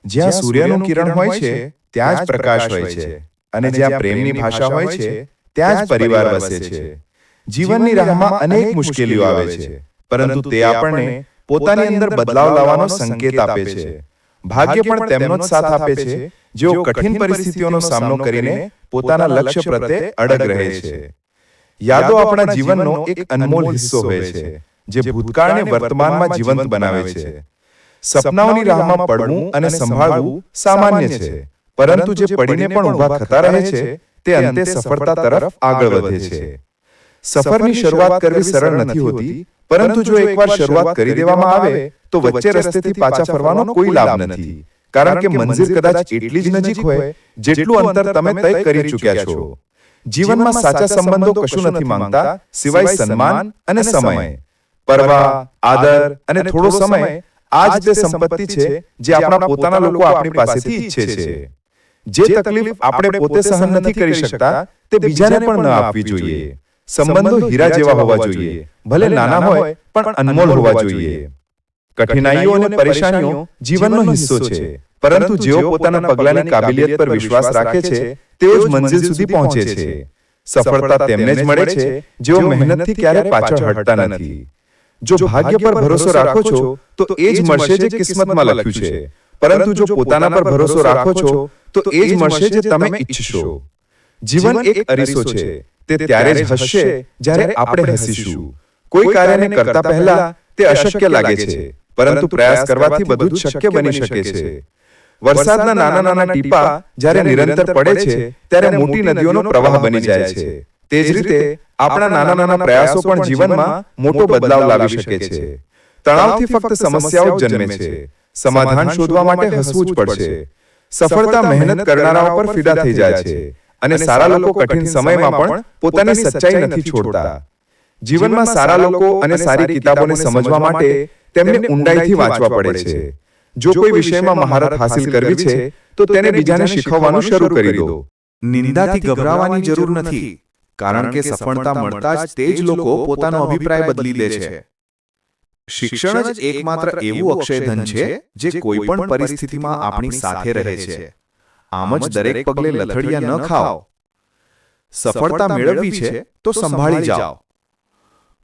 જ્યાં સૂર્યનું કિરણ હોય છે ત્યાં જ પ્રકાશ હોય છે અને જ્યાં પ્રેમની ભાષા હોય છે ત્યાં જ પરિવાર વસે છે. જીવનની રાહમાં અનેક મુશ્કેલીઓ આવે છે, પરંતુ તે આપણને પોતાની અંદર બદલાવ લાવવાનો સંકેત આપે છે. ભાગ્ય પણ તેમનો જ સાથ આપે છે જેઓ કઠિન પરિસ્થિતિઓનો સામનો કરીને પોતાના લક્ષ્ય પ્રત્યે અડગ રહે છે. યાદો આપણા જીવનનો એક અનમોલ હિસ્સો હોય છે, જે ભૂતકાળને વર્તમાનમાં જીવંત બનાવે છે. સપનાઓની રાહમાં પડવું અને સંભાળવું સામાન્ય છે, પરંતુ જે પડીને પણ ઊભા થતા રહે છે તે અંતે સફળતા તરફ આગળ વધે છે. સફરની શરૂઆત કરવી સરળ નથી હોતી, પરંતુ જો એકવાર શરૂઆત કરી દેવામાં આવે તો વચ્ચે રસ્તેથી પાછા ફરવાનો કોઈ લાભ નથી, કારણ કે મંઝિલ કદાચ એટલી જ નજીક હોય જેટલું અંતર તમે તય કરી ચૂક્યા છો. જીવનમાં સાચા સંબંધો કશું નથી માંગતા સિવાય સન્માન અને સમય. પરવા, આદર અને થોડો સમય આ જ તે સંપત્તિ છે જે આપણા પોતાના લોકો આપણી પાસેથી ઈચ્છે છે. જે તકલીફ આપણે પોતે સહન નથી કરી શકતા તે બીજાને પણ ન આપવી જોઈએ. સંબંધો હીરા જેવા હોવા જોઈએ, ભલે નાના હોય પણ અનમોલ હોવા જોઈએ. કઠિનાઈઓ અને પરેશાનીઓ જીવનનો હિસ્સો છે, પરંતુ જેઓ પોતાના પગલાંની કાબિલિયત પર વિશ્વાસ રાખે છે તેઓ જ મંઝિલ સુધી પહોંચે છે. સફળતા તેમને જ મળે છે જેઓ મહેનતથી ક્યારેય પાછળ હટતા નથી. જો ભાગ્ય પર ભરોસો રાખો છો તો એ જ મળશે જે કિસ્મતમાં લખ્યું છે, પરંતુ જો પોતાના પર ભરોસો રાખો છો તો એ જ મળશે જે તમે ઈચ્છશો. જીવન એક અરીસો છે, તે ત્યારે જ હસશે જ્યારે આપણે હસીશું. કોઈ કાર્યને કરતા પહેલા તે અશક્ય લાગે છે, પરંતુ પ્રયાસ કરવાથી બધું જ શક્ય બની શકે છે. વરસાદના નાના નાના ટીપા જ્યારે નિરંતર પડે છે ત્યારે મોટી નદીઓનો પ્રવાહ બની જાય છે. તે જ રીતે આપણા નાના નાના પ્રયાસો પણ જીવનમાં મોટો બદલાવ લાવી શકે છે. તણાવથી ફક્ત સમસ્યાઓ જ જન્મે છે, સમાધાન શોધવા માટે હસવું જ પડશે. સફળતા મહેનત કરનારાઓ પર ફિદા થઈ જાય છે, અને સારા લોકો કઠિન સમયમાં પણ પોતાની સચ્ચાઈ નથી છોડતા. જીવનમાં સારા લોકો અને સારી કિતાબોને સમજવા માટે તેમને ઊંડાઈથી વાંચવા પડે છે. જો કોઈ વિષયમાં મહારત હાસિલ કરવી છે તો તેને બીજાને શીખવવાનું શરૂ કરી દો. નિંદાથી ગભરાવાની જરૂર નથી, કારણ કે સફળતા મળતા જ તે જ લોકો પોતાનો અભિપ્રાય બદલી દે છે. શિક્ષણ જ એકમાત્ર એવું અક્ષય ધન છે જે કોઈ પણ પરિસ્થિતિમાં આપણી સાથે રહે છે. આમ જ દરેક પગલે લથડિયા ન ખાઓ. સફળતા મેળવવી છે તો સંભાળી જાઓ.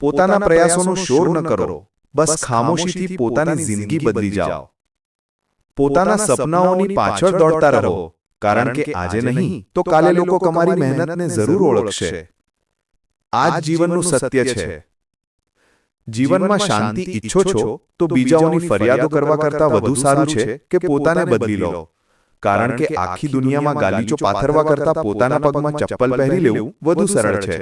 પોતાના પ્રયાસોનો શોર ન કરો, બસ ખામોશીથી પોતાની જિંદગી બદલી જાઓ. પોતાના સપનાઓની પાછળ દોડતા રહો, કારણ કે આજે નહીં તો કાલે લોકો તમારી મહેનતને જરૂર ઓળખશે. આ જ જીવનનું સત્ય છે. જીવનમાં શાંતિ ઈચ્છો છો તો બીજાઓની ફરિયાદો કરવા કરતાં વધુ સારું છે કે પોતાને બદલી લો, કારણ કે આખી દુનિયામાં ગાલીચો પાથરવા કરતાં પોતાના પગમાં ચપ્પલ પહેરી લેવું વધુ સરળ છે.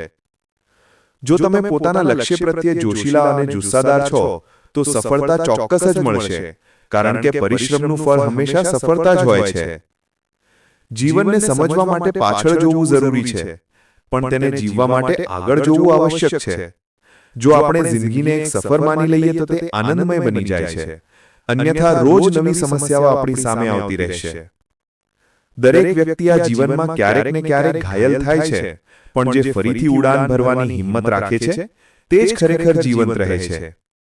જો તમે પોતાના લક્ષ્ય પ્રત્યે જોશીલા અને જુસ્સાદાર છો તો સફળતા ચોક્કસ જ મળશે, કારણ કે પરિશ્રમનું ફળ હંમેશા સફળતા જ હોય છે. જીવનને સમજવા માટે પાછળ જોવું જરૂરી છે, પણ તેને જીવવા માટે આગળ જોવું આવશ્યક છે. જો આપણે જિંદગીને એક સફર માની લઈએ તો તે આનંદમય બની જાય છે, અન્યથા રોજ નવી સમસ્યાઓ આપણી સામે આવતી રહેશે. દરેક વ્યક્તિ આ જીવનમાં ક્યારેક ને ક્યારેક ઘાયલ થાય છે, પણ જે ફરીથી ઉડાન ભરવાની હિંમત રાખે છે તે જ ખરેખર જીવંત રહે છે.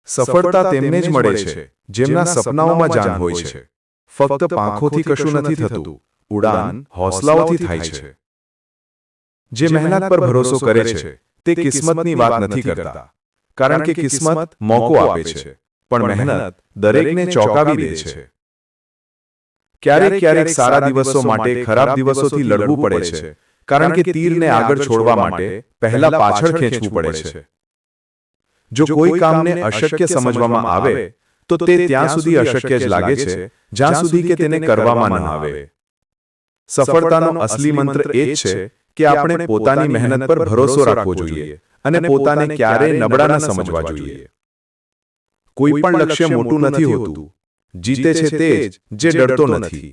સફળતા તેમને જ મળે છે જેમના સપનાઓમાં જાન હોય છે. ફક્ત પાંખોથી કશું નથી થતું, ઉડાન હોંસલાઓથી થાય છે. જે મહેનત પર ભરોસો કરે છે તે કિસ્મતની વાત નથી કરતા, કારણ કે કિસ્મત મોકો આપે છે, પણ મહેનત દરેકને ચોંકાવી દે છે. ક્યારેક ક્યારેક સારા દિવસો માટે ખરાબ દિવસોથી લડવું પડે છે, કારણ કે તીરને આગળ છોડવા માટે પહેલા પાછળ ખેંચવું પડે છે. જો કોઈ કામને અશક્ય સમજવામાં આવે તો તે ત્યાં સુધી અશક્ય જ લાગે છે જ્યાં સુધી કે તેને કરવામાં ન આવે. સફળતાનો અસલી મંત્ર એ જ છે કે આપણે પોતાની મહેનત પર ભરોસો રાખવો જોઈએ અને પોતાને ક્યારેય નબળા ન સમજવા જોઈએ. કોઈ પણ લક્ષ્ય મોટું નથી હોતું, જીતે છે તે જ જે ડરતો નથી.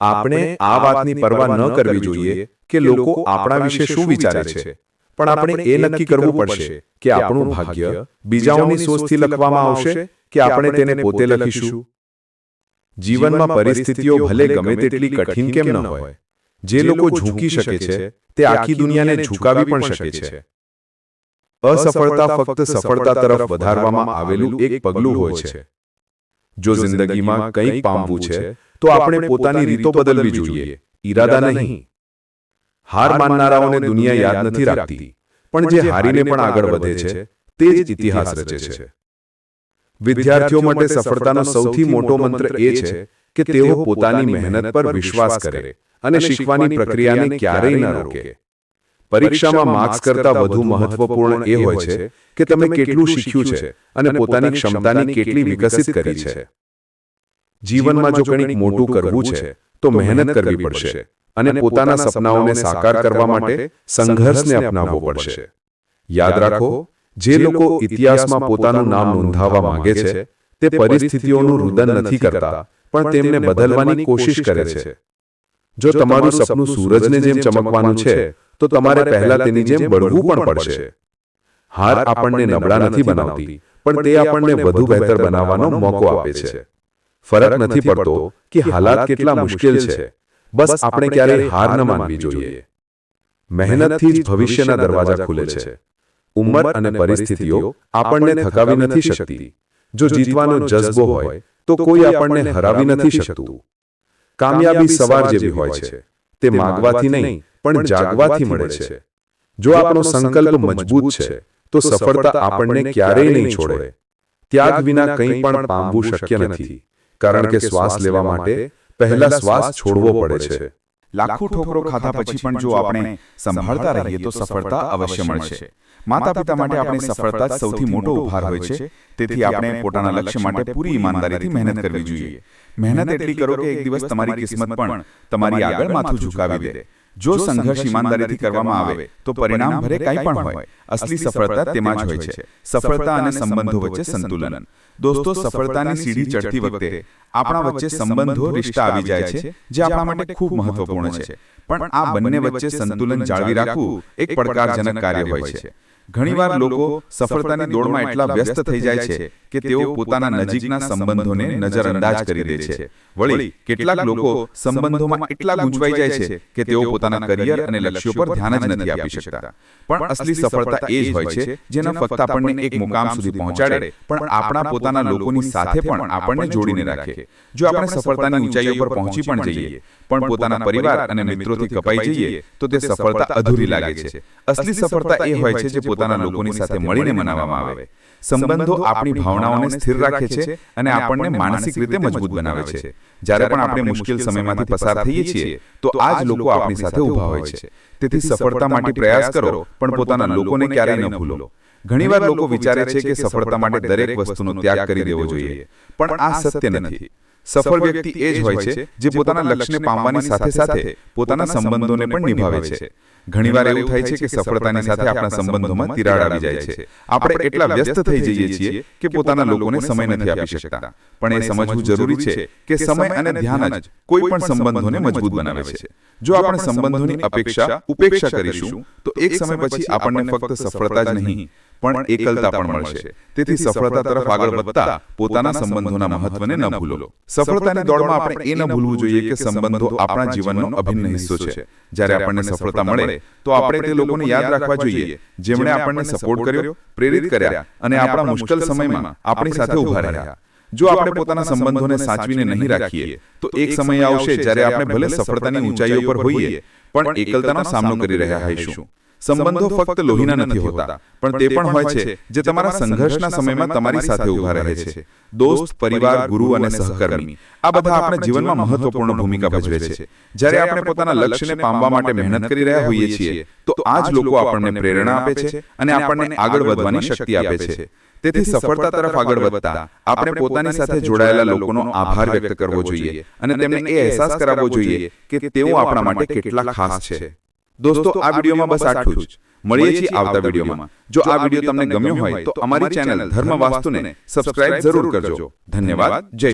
આપણે આ વાતની પરવા ન કરવી જોઈએ કે લોકો આપણા વિશે શું વિચારે છે, પણ આપણે એ નક્કી કરવું પડશે કે આપણું ભાગ્ય બીજાઓની સોચથી લખવામાં આવશે કે આપણે તેને પોતે લખીશું. જીવનમાં પરિસ્થિતિઓ ભલે ગમે તેટલી કઠિન કેમ ન હોય, જે લોકો ઝૂકી શકે છે તે આખી દુનિયાને ઝુકાવી પણ શકે છે. અસફળતા ફક્ત સફળતા તરફ વધારવામાં આવેલું એક પગલું હોય છે. જો જિંદગીમાં કંઈક પામવું છે તો આપણે પોતાની રીતો બદલવી જોઈએ, ઈરાદા નહીં. હાર માનનારાઓને દુનિયા યાદ નથી રાખતી, પણ જે હારીને પણ આગળ વધે છે તે જ ઇતિહાસ રચે છે. વિદ્યાર્થીઓ માટે સફળતાનો સૌથી મોટો મંત્ર એ છે કે તેઓ પોતાની મહેનત પર વિશ્વાસ કરે અને શીખવાની પ્રક્રિયાને ક્યારેય ન રોકે. પરીક્ષામાં માર્ક્સ કરતાં વધુ મહત્વપૂર્ણ એ હોય છે કે તમે કેટલું શીખ્યું છે અને પોતાની ક્ષમતાને કેટલી વિકસિત કરી છે. જીવનમાં જો કંઈક મોટું કરવું છે તો મહેનત કરવી પડશે અને પોતાના સપનાઓને સાકાર કરવા માટે સંઘર્ષને અપનાવવો પડશે. યાદ રાખો, જે લોકો ઇતિહાસમાં પોતાનું નામ નોંધાવવા માંગે છે તે પરિસ્થિતિઓનું રુદન નથી કરતા, પણ તેમને બદલવાની કોશિશ કરે છે. જો તમારું સપનું સૂરજને જેમ ચમકવાનું છે તો તમારે પહેલા તેની જેમ બળવું પણ પડશે. હાર આપણને નબળા નથી બનાવતી, પણ તે આપણને વધુ બહેતર બનાવવાનો મોકો આપે છે. ફરક નથી પડતો કે હાલાત કેટલા મુશ્કેલ છે, બસ આપણે ક્યારેય હાર ન માનવી જોઈએ. મહેનતથી જ ભવિષ્યના દરવાજા ખુલે છે. ઉંમર અને પરિસ્થિતિઓ આપણને થકાવી નથી શકતી. જો જીતવાનો જઝ્બો હોય તો કોઈ આપણને હરાવી નથી શકતું. કામયાબી સવાર જેવી હોય છે, તે માગવાથી નહીં પણ જાગવાથી મળે છે. જો આપણો સંકલ્પ મજબૂત છે તો સફળતા આપણને ક્યારેય નહીં છોડે. ત્યાગ વિના કંઈ પણ પામવું શક્ય નથી, કારણ કે શ્વાસ લેવા માટે પહેલા શ્વાસ છોડવો પડે છે. લાખો ઠોકરો ખાધા પછી પણ જો આપણે સંભાળતા રહીએ તો સફળતા અવશ્ય મળશે. માતા પિતા માટે આપણી સફળતા જ સૌથી મોટો ઉપહાર હોય છે. તેથી આપણે પોતાના લક્ષ્ય માટે પૂરી ઈમાનદારીથી મહેનત કરવી જોઈએ. મહેનત એટલી કરો કે એક દિવસ તમારી કિસ્મત પણ તમારી આગળ માથું ઝુકાવી દે. જો સંઘર્ષ ઈમાનદારીથી કરવામાં આવે તો પરિણામ ભલે કાંઈ પણ હોય, અસલી સફળતા તેમાં જ હોય છે. સફળતા અને સંબંધો વચ્ચે સંતુલન. દોસ્તો, સફળતાની સીડી ચડતી વખતે આપણા વચ્ચે સંબંધો, રિશ્તા આવી જાય છે જે આપણા માટે ખૂબ મહત્વપૂર્ણ છે. પણ આ બંને વચ્ચે સંતુલન જાળવી રાખવું એક પડકારજનક કાર્ય હોય છે. ઘણીવાર લોકો સફળતાની દોડમાં એટલા વ્યસ્ત થઈ જાય છે કે તેઓ પોતાના નજીકના સંબંધોને નજરઅંદાજ કરી દે છે. વળી કેટલાક લોકો સંબંધોમાં એટલા ગૂંચવાઈ જાય છે કે તેઓ પોતાના કરિયર અને લક્ષ્યો પર ધ્યાન જ નથી આપી શકતા. પણ અસલી સફળતા એ જ હોય છે જેના ફક્ત આપણને એક મુકામ સુધી પહોંચાડે, પણ આપણા પોતાના લોકોની સાથે પણ આપણને જોડીને રાખે. જો આપણે સફળતાની ઊંચાઈઓ પર પહોંચી પણ જઈએ પણ પોતાના પરિવાર અને મિત્રોથી કપાઈ જઈએ તો તે સફળતા અધૂરી લાગે છે. અસલી સફળતા એ હોય છે જે પોતાના લોકોની સાથે મળીને મનાવવામાં આવે. સંબંધો આપણી ભાવનાઓને સ્થિર રાખે છે અને આપણને માનસિક રીતે મજબૂત બનાવે છે. જ્યારે પણ આપણે મુશ્કેલ સમયમાંથી પસાર થઈએ છીએ તો આ જ લોકો આપણી સાથે ઊભા હોય છે. તેથી સફળતા માટે પ્રયાસ કરો, પણ પોતાના લોકોને ક્યારેય ન ભૂલો. ઘણીવાર લોકો વિચારે છે કે સફળતા માટે દરેક વસ્તુનો ત્યાગ કરી દેવો જોઈએ, પણ આ સત્ય નથી. સફળ વ્યક્તિ એ જ હોય છે જે પોતાના લક્ષ્યને પામવાની સાથે સાથે પોતાના સંબંધોને પણ નિભાવે છે. ઘણીવાર એવું થાય છે કે સફળતાની સાથે આપણા સંબંધોમાં તિરાડ આવી જાય છે. આપણે એટલા વ્યસ્ત થઈ જઈએ છીએ કે પોતાના લોકોને સમય નથી આપી શકતા. પણ એ સમજવું જરૂરી છે કે સમય અને ધ્યાન જ કોઈ પણ સંબંધોને મજબૂત બનાવે છે. જો આપણે સંબંધોની ઉપેક્ષા કરીશું તો એક સમય પછી આપણને ફક્ત સફળતા જ નહીં પણ એકલતા પણ મળશે. તેથી સફળતા તરફ આગળ વધતા પોતાના સંબંધોના મહત્વને ન ભૂલો. સફળતાની દોડમાં આપણે એ ન ભૂલવું જોઈએ કે સંબંધો આપણા જીવનનો અભિન્ન હિસ્સો છે. જ્યારે આપણને સફળતા મળે તો આપણે તે લોકોને યાદ રાખવા જોઈએ જેમણે આપણને સપોર્ટ કર્યો, પ્રેરિત કર્યા અને આપણા મુશ્કેલ સમયમાં આપણી સાથે ઊભા રહ્યા. જો આપણે પોતાના સંબંધોને સાચવીને નહીં રાખીએ તો એક સમય આવશે જ્યારે આપણે ભલે સફળતાની ઊંચાઈઓ પર હોઈએ પણ એકલતાનો સામનો કરી રહ્યા હોઈશું. સંબંધો ફક્ત લોહીના નથી હોતા, પણ તે પણ હોય છે જે તમારા સંઘર્ષના સમયમાં તમારી સાથે ઊભા રહે છે. દોસ્ત, પરિવાર, ગુરુ અને સહકર્મી આ બધા આપણા જીવનમાં મહત્વપૂર્ણ ભૂમિકા ભજવે છે. જ્યારે આપણે પોતાના લક્ષ્યને પામવા માટે મહેનત કરી રહ્યા હોઈએ છીએ તો આ જ લોકો આપણને પ્રેરણા આપે છે અને આપણને આગળ વધવાની શક્તિ આપે છે. તેથી સફળતા તરફ આગળ વધતા આપણે પોતાની સાથે જોડાયેલા લોકોનો આભાર વ્યક્ત કરવો જોઈએ અને તેમને એ અહેસાસ કરાવવો જોઈએ કે તેઓ આપણા માટે કેટલા ખાસ છે. દોસ્તો, આ વિડીયોમાં બસ આટલું જ. મળીએ છીએ આવતા વિડીયોમાં. જો આ વિડીયો તમને ગમ્યો હોય તો અમારી ચેનલ ધર્મ વાસ્તુને સબસ્ક્રાઇબ જરૂર કરજો. ધન્યવાદ. જય